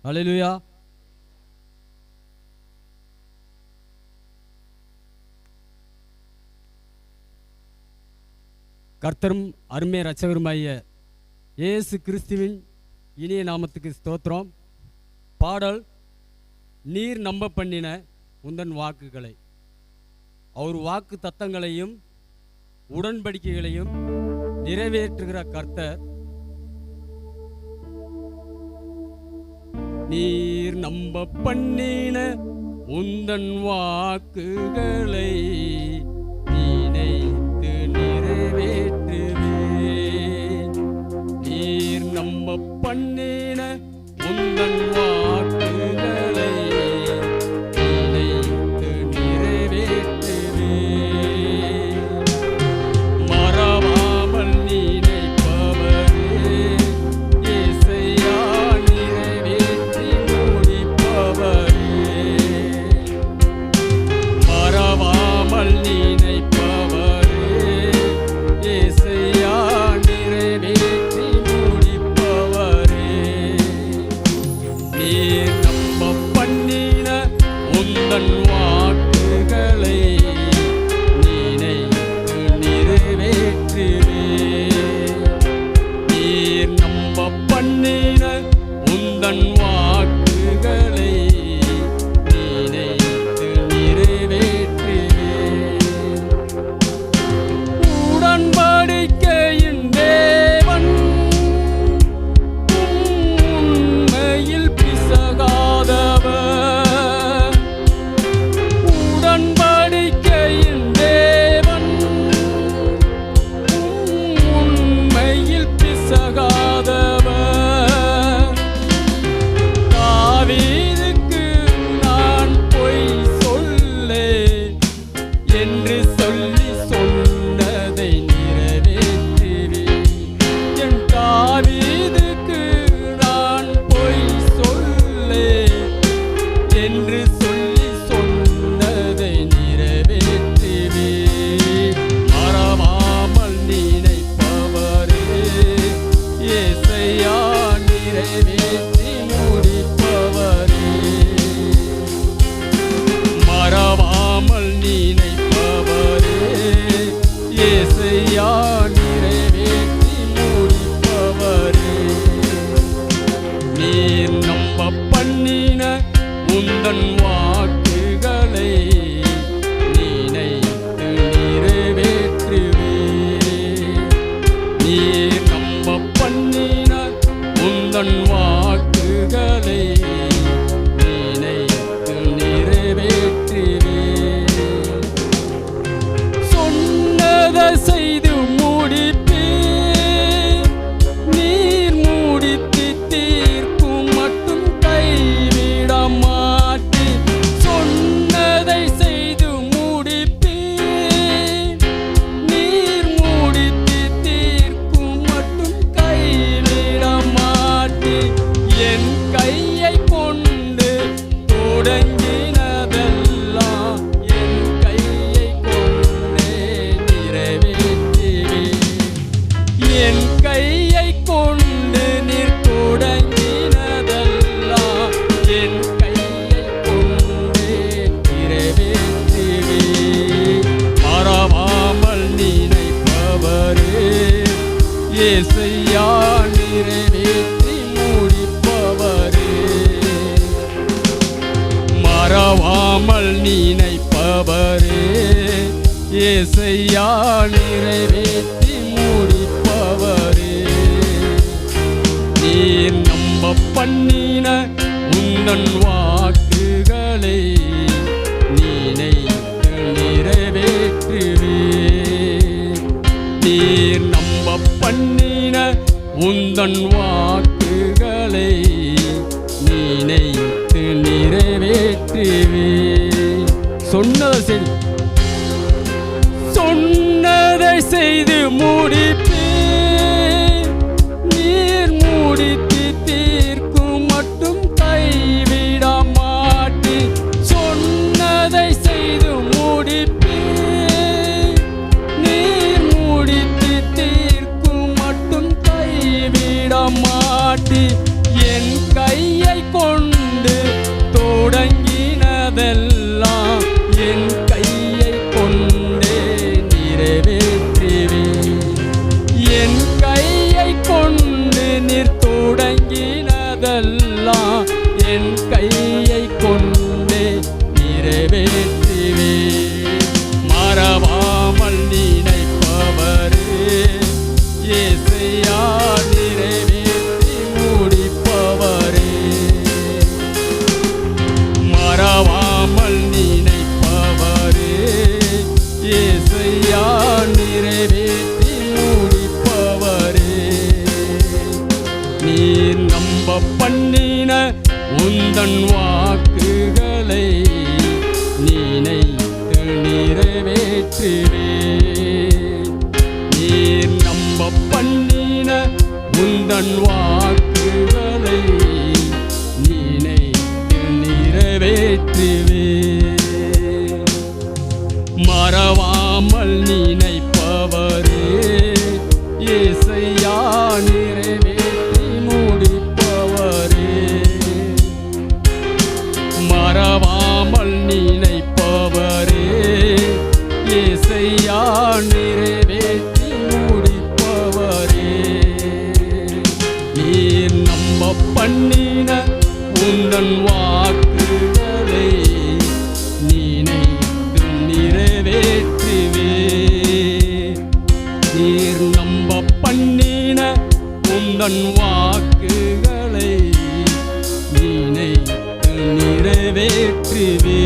ஹல்லேலூயா. கர்த்தரும் அருமை இரட்சகருமாகிய இயேசு கிறிஸ்துவின் இனிய நாமத்துக்கு ஸ்தோத்திரம். பாடல் நீர் நம்ப பண்ணின உந்தன் வாக்குகளை. அவர் வாக்கு தத்தங்களையும் உடன்படிக்கைகளையும் நிறைவேற்றுகிற கர்த்தர். நீர் நம்ப பண்ணின உந்தன் வாக்குகளை நினைத்து நிறைவேற்றுவே. நீர் நம்ப பண்ணின உந்தன் வாக்குகளை நினைத்து நிறைவேற்றுவே. மறவாமல் நினைப்பவரே இயேசையா, நிறைவேற்றி முடிப்பவரே. மறவாமல் நினைப்பவரே இயேசையா, நிறைவேற்றி முடிப்பவரே. நீர் நம்ப பண்ணின உந்தன் வாக்குகளை நினைத்து நிறைவேற்றுவே. நீர் நம்ப பண்ணின உந்தன் வாக்குகளை நினைத்து நிறைவேற்றுவே. உடன்படிக்கையின் தேவன் உண்மையில் பிசகாதவர். உடன்படிக்கையின் தேவன் உண்மையில் பிசகாதவர். தாவீதுக்கு நான் பொய் சொல்லேன் என்று சொல்லி சொன்னதை நிறைவேற்றுவேன். என் தாவீதுக்கு நான் பொய் சொல்லேன் என்று சொல்லி சொன்னதை நிறைவேற்றுவேன். மறவாமல் நினைப்பவரே இயேசையா, நிறைவேற்றி முடிப்பவரே. மறவாமல் நினைப்பவரே இயேசையா, நிறைவேற்றி முடிப்பவரே. நீர் நம்ப பண்ணின உந்தன் வாக்குகளை நினைத்து நிறைவேற்றுவே. நீர் நம்ப பண்ணின உந்தன் வாக்குகளை நினைத்து நிறைவேற்றுவே. சொன்னதை செய்து முடிப்பீர். நீர் முடித்து தீர்க்கும் மட்டும் கைவிட மாட்டீர். சொன்னதை செய்து முடிப்பீர். நீர் முடித்து தீர்க்கும் மட்டும் கைவிட மாட்டீர். என் கையை கொண்டு தொடங்கினதெல்லாம் என் கையை கொண்டே நிறைவேற்றுவேன். என் கையை கொண்டு நீர் தொடங்கினதெல்லாம் என் கையை கொண்டே நிறைவேற்றுவேன். மறவாமல் நினைப்பவரே இயேசையா, நிறைவேற்றி முடிப்பவரே. மறவாமல் நினைப்பவரே இயேசையா, நிறைவேற்றி முடிப்பவரே. நீர் நம்ப பண்ணின உந்தன் வாக்குகளை நினைத்து நிறைவேற்றுவே. நீர் நம்ப பண்ணின உந்தன் வாக்குகளை நினைத்து நிறைவேற்றுவே. சொன்னதை செய்து முடிப்பேன். நீர் முடித்து தீர்க்கும் மட்டும் கைவிட மாட்டீர். சொன்னதை செய்து முடிப்பேன். நீர் முடித்து தீர்க்கும் மட்டும் கைவிட மாட்டீர். என் கையை கொண்டு ஏசையா நிறைவேற்றி முடிப்பவரே. மறவாமல் நினைப்பவரே, ஏசையா நிறைவேற்றி முடிப்பவரே. நீர் நம்ப பண்ணின உந்தன் வாக்குகளை நினைத்து நிறைவேற்றுவே. நீர் நம்ப பண்ணின உந்தன் வாக்குகளை நினைத்து நிறைவேற்றுவே. மறவாமல் நினைப்பவரே, ஏசையா நிறைவேற்றி முடிப்பவரே. மறவாமல் நினைப்பவரே, ஏசையா நிறைவேற்றி முடிப்பவரே. நீர் நம்ப பண்ணின உந்தன் வாக்குகளை நினைத்து நிறைவேற்றுவே. நீர் நம்ப பண்ணின உந்தன் வாக்குகளை நினைத்து நிறைவேற்றுவே.